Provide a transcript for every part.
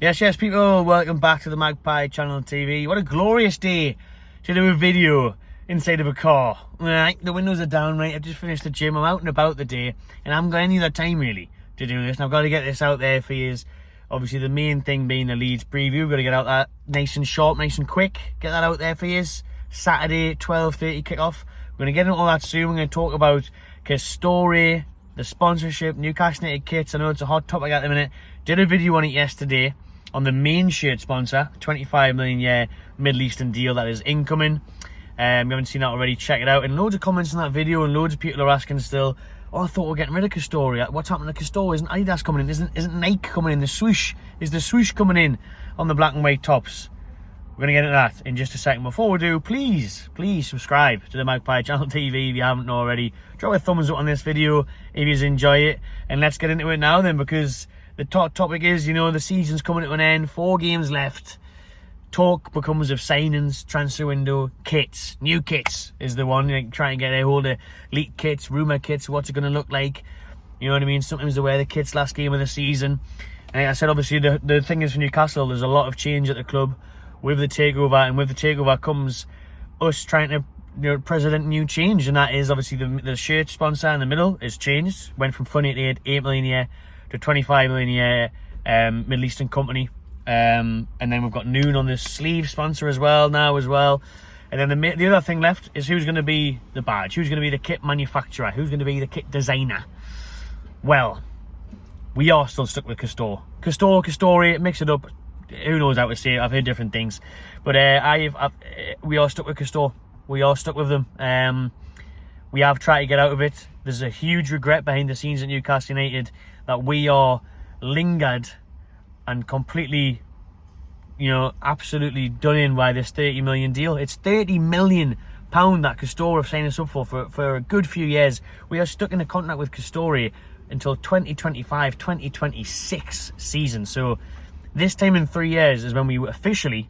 Yes, people, welcome back to the Magpie Channel TV. What a glorious day to do a video inside of a car. Right, the windows are down, right, I've just finished the gym, I'm out and about the day, and I haven't got any other time really to do this, and I've got to get this out there for you. Obviously the main thing being the Leeds preview. We've got to get out that nice and sharp, nice and quick, get that out there for you. Saturday, 12:30 kick-off. We're going to get into all that soon. We're going to talk about Castore, the sponsorship, Newcastle United kits. I know it's a hot topic at the minute. Did a video on it yesterday on the main shirt sponsor, 25 million Middle Eastern deal that is incoming. You haven't seen that already, check it out. And loads of comments on that video, and loads of people are asking still, oh, I thought we were getting rid of Castore. What's happening to Castore? Isn't Adidas coming in? Isn't Nike coming in? The swoosh, is the swoosh coming in on the black and white tops? We're going to get into that in just a second. Before we do, please subscribe to the Magpie Channel TV if you haven't already. Drop a thumbs up on this video if you enjoy it. And let's get into it now then, because the top topic is, you know, the season's coming to an end. 4 games left. Talk becomes of signings, transfer window, kits. New kits is the one. Like, try and get a hold of leaked kits, rumour kits, what's it going to look like. You know what I mean? Sometimes they wear the kits last game of the season. And like I said, obviously, the thing is for Newcastle, there's a lot of change at the club with the takeover. And with the takeover comes us trying to, you know, present new change. And that is obviously the shirt sponsor in the middle is changed. Went from Fun 88, 8 million a year to 25 million a year, Middle Eastern company. And then we've got Noon on the sleeve sponsor as well now as well. And then the other thing left is who's going to be the badge, who's going to be the kit manufacturer, who's going to be the kit designer. Well, we are still stuck with Castore. Castore, mix it up. Who knows how to say it? I've heard different things, but we are stuck with Castore. We are stuck with them. We have tried to get out of it. There's a huge regret behind the scenes at Newcastle United that we are lingered and completely, you know, absolutely done in by this 30 million deal. It's 30 million pound that Castore have signed us up for a good few years. We are stuck in a contract with Castore until 2025, 2026 season. So this time in 3 years is when we officially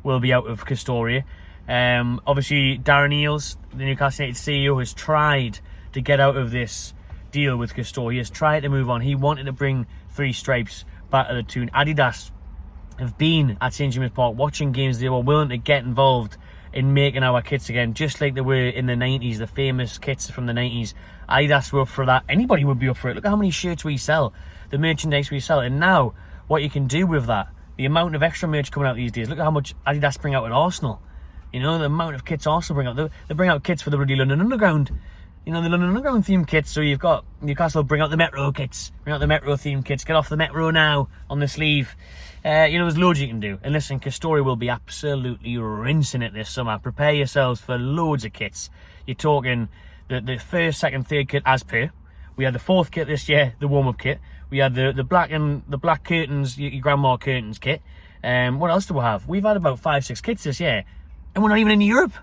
will be out of Castore. Obviously, Darren Eales, the Newcastle United CEO, has tried to get out of this deal with Castore. He has tried to move on. He wanted to bring 3 stripes back to the tune. Adidas have been at St James's Park watching games. They were willing to get involved in making our kits again, just like they were in the 90s, the famous kits from the 90s. Adidas were up for that. Anybody would be up for it. Look at how many shirts we sell, the merchandise we sell. And now, what you can do with that, the amount of extra merch coming out these days. Look at how much Adidas bring out at Arsenal. You know, the amount of kits Arsenal bring out. They bring out kits for the bloody London Underground. You know, the London Underground themed kits. So you've got Newcastle bring out the Metro kits. Bring out the Metro themed kits. Get off the Metro now on the sleeve. You know, there's loads you can do. And listen, Castore will be absolutely rinsing it this summer. Prepare yourselves for loads of kits. You're talking the first, second, third kit as per. We had the 4th kit this year, the warm-up kit. We had the black curtains, your grandma curtains kit. What else do we have? We've had about 5-6 kits this year. And we're not even in Europe.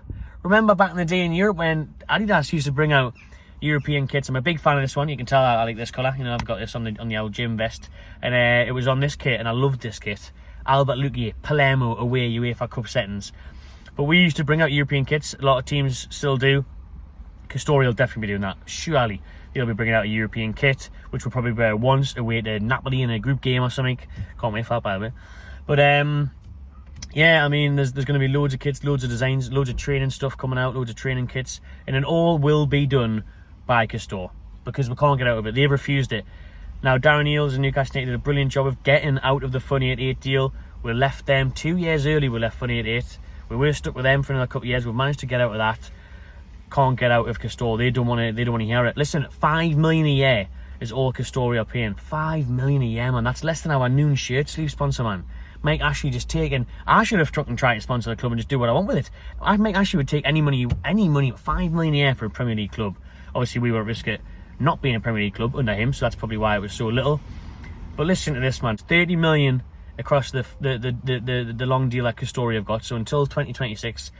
Remember back in the day in Europe when Adidas used to bring out European kits? I'm a big fan of this one. You can tell I like this colour. You know, I've got this on the old gym vest, and it was on this kit, and I loved this kit. Albert Luque, Palermo away, UEFA Cup settings. But we used to bring out European kits. A lot of teams still do. Castore will definitely be doing that. Surely they'll be bringing out a European kit, which we'll probably wear once away to Napoli in a group game or something. Can't wait for that, by the way. But yeah, I mean, there's going to be loads of kits, loads of designs, loads of training stuff coming out, loads of training kits, and it all will be done by Castore because we can't get out of it. They've refused it. Now, Darren Eales and Newcastle United did a brilliant job of getting out of the Fun 88 deal. We left them 2 years early. We left Fun 88. We were stuck with them for another couple of years. We've managed to get out of that. Can't get out of Castore. They don't want to hear it. Listen, 5 million a year is all Castore are paying. 5 million a year, man. That's less than our Noon shirt sleeve sponsor, man. Mike Ashley just taking. I should have struck and tried to sponsor the club and just do what I want with it. Mike Ashley would take any money, 5 million a year for a Premier League club. Obviously, we were at risk of not being a Premier League club under him, so that's probably why it was so little. But listen to this, man. 30 million across the long deal that Castore have got. So until 2026.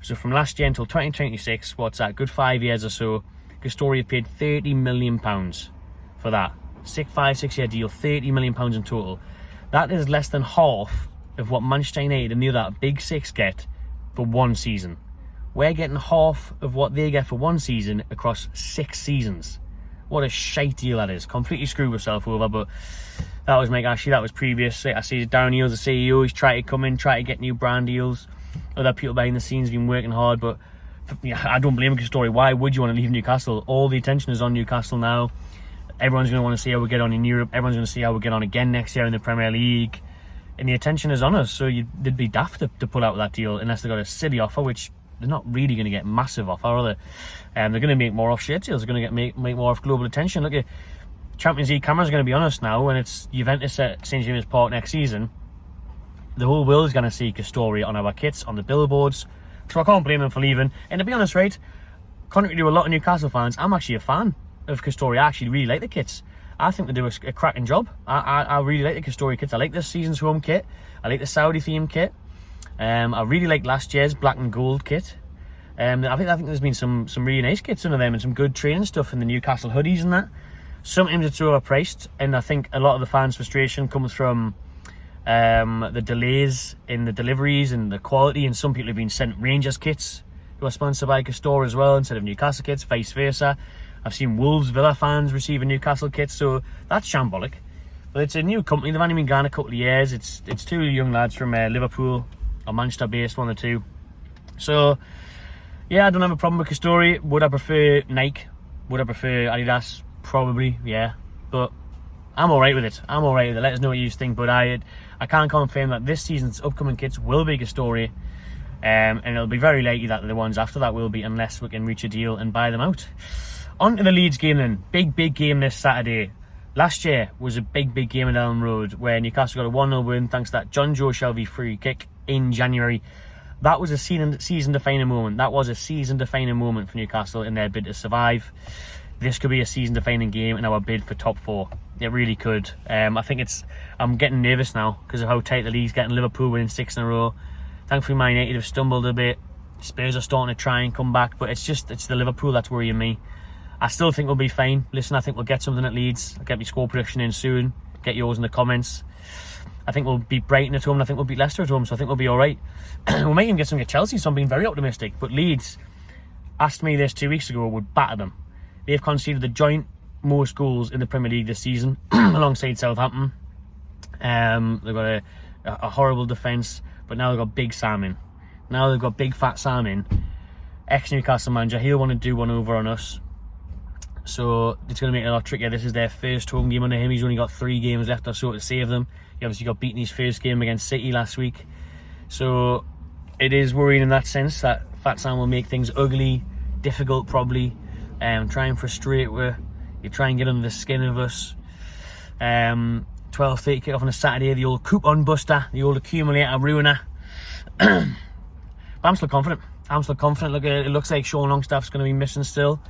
So from last year until 2026, what's that? Good 5 years or so. Castore have paid £30 million for that. 5-6 year deal, £30 million in total. That is less than half of what Manchester United and the other big 6 get for 1 season. We're getting half of what they get for 1 season across 6 seasons. What a shite deal that is. Completely screwed myself over, but that was Mike Ashley. That was previous. I see Darren Neal's the CEO. He's trying to come in, try to get new brand deals. Other people behind the scenes have been working hard, but I don't blame Castore. Why would you want to leave Newcastle? All the attention is on Newcastle now. Everyone's going to want to see how we get on in Europe. Everyone's going to see how we get on again next year in the Premier League. And the attention is on us, so they'd be daft to pull out of that deal unless they got a silly offer, which they're not really going to get massive offer, are they? They're going to make more off shit deals. They're going to make more off global attention. Look at Champions League cameras are going to be on us now, when it's Juventus at St James's Park next season. The whole world is going to see Castore on our kits, on the billboards. So I can't blame them for leaving. And to be honest, right, contrary to a lot of Newcastle fans, I'm actually a fan of Castore. I actually really like the kits. I think they do a cracking job. I really like the Castore kits. I like this season's home kit. I like the Saudi theme kit. I really like last year's black and gold kit. I think there's been some really nice kits under them and some good training stuff in the Newcastle hoodies and that. Sometimes it's overpriced, and I think a lot of the fans' frustration comes from the delays in the deliveries and the quality, and some people have been sent Rangers kits who are sponsored by Castore as well instead of Newcastle kits, vice versa. I've seen Wolves, Villa fans receiving Newcastle kits, so that's shambolic. But it's a new company. They've only been gone a couple of years. It's two young lads from Liverpool or Manchester based, one or two. So yeah, I don't have a problem with Castore. Would I prefer Nike? Would I prefer Adidas? Probably, yeah. But I'm alright with it. Let us know what you think. But I can't confirm that this season's upcoming kits will be Castore. And it'll be very likely that the ones after that will be, unless we can reach a deal and buy them out. On to the Leeds game then. Big game this Saturday. Last year was a big game at Elm Road where Newcastle got a 1-0 win thanks to that John Joe Shelby free kick in January. That was a season-defining moment. That was a season-defining moment for Newcastle in their bid to survive. This could be a season-defining game in our bid for top 4. It really could. I'm getting nervous now because of how tight the league's getting. Liverpool winning 6 in a row. Thankfully, Man United have stumbled a bit. Spurs are starting to try and come back, but it's the Liverpool that's worrying me. I still think we'll be fine. Listen, I think we'll get something at Leeds. I'll get my score prediction in soon. Get yours in the comments. I think we'll beat Brighton at home, and I think we'll beat Leicester at home, so I think we'll be alright. We might even get something at Chelsea, so I'm being very optimistic. But Leeds asked me this 2 weeks ago, would batter them. They've conceded the joint most goals in the Premier League this season, alongside Southampton. They've got a horrible defence, but now they've got Big Sam in. Now they've got Big Fat Sam in. Ex-Newcastle manager, he'll want to do one over on us. So it's going to make it a lot trickier. This is their first home game under him. He's only got 3 games left or so to save them. He obviously got beaten his first game against City last week. So it is worrying in that sense that Fat Sam will make things ugly, difficult probably, try and frustrate you, try and get under the skin of us. 12:30 kick off on a Saturday, the old coupon buster, the old accumulator ruiner. But I'm still confident. Look, it looks like Sean Longstaff's going to be missing still.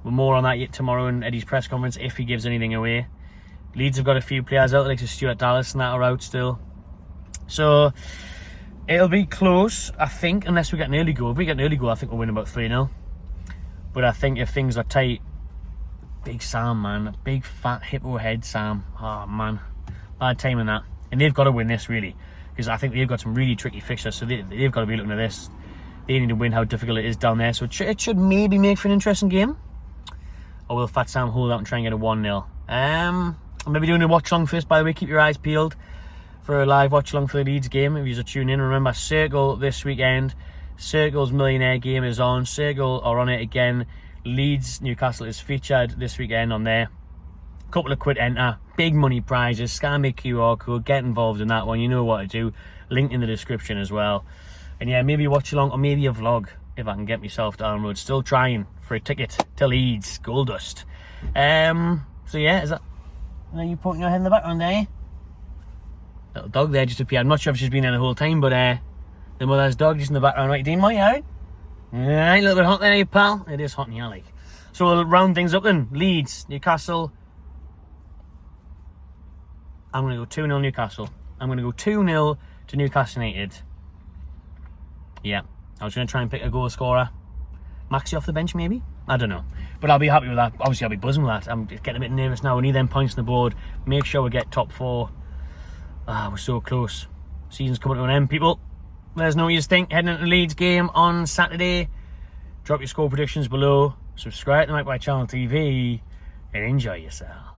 We're more on that yet tomorrow in Eddie's press conference if he gives anything away. Leeds have got a few players out, like Stuart Dallas and that are out still. So it'll be close, I think, unless we get an early goal. If we get an early goal, I think we'll win about 3-0. But I think if things are tight, Big Sam, man. Big fat hippo head Sam. Oh, man. Bad timing that. And they've got to win this, really. Because I think they've got some really tricky fixtures, so they've got to be looking at this. They need to win how difficult it is down there. So it should maybe make for an interesting game. Or will Fat Sam hold out and try and get a 1-0? I'm maybe doing a watch along first, by the way. Keep your eyes peeled for a live watch along for the Leeds game if you're tuning in. Remember, Circl this weekend. Circl's Millionaire game is on. Circl are on it again. Leeds Newcastle is featured this weekend on there. Couple of quid enter. Big money prizes. Scan me QR code. Get involved in that one. You know what to do. Link in the description as well. And yeah, maybe a watch along or maybe a vlog if I can get myself down the road. Still trying for a ticket to Leeds Gold Dust. So yeah, is that? Are you pointing your head in the background there? Little dog there just appeared. I'm not sure if she's been there the whole time, but the mother's dog just in the background. Right, Dean, what you out? Alright, a little bit hot there, pal. It is hot in here, like. So we'll round things up then. Leeds, Newcastle. I'm going to go 2-0 Newcastle. I'm going to go 2-0 to Newcastle United. Yeah, I was going to try and pick a goal scorer. Maxi off the bench, maybe? I don't know. But I'll be happy with that. Obviously, I'll be buzzing with that. I'm getting a bit nervous now. We need them points on the board. Make sure we get top 4. We're so close. Season's coming to an end, people. Let us know what you think heading into the Leeds game on Saturday. Drop your score predictions below. Subscribe to the MattyTMC TV. and enjoy yourself.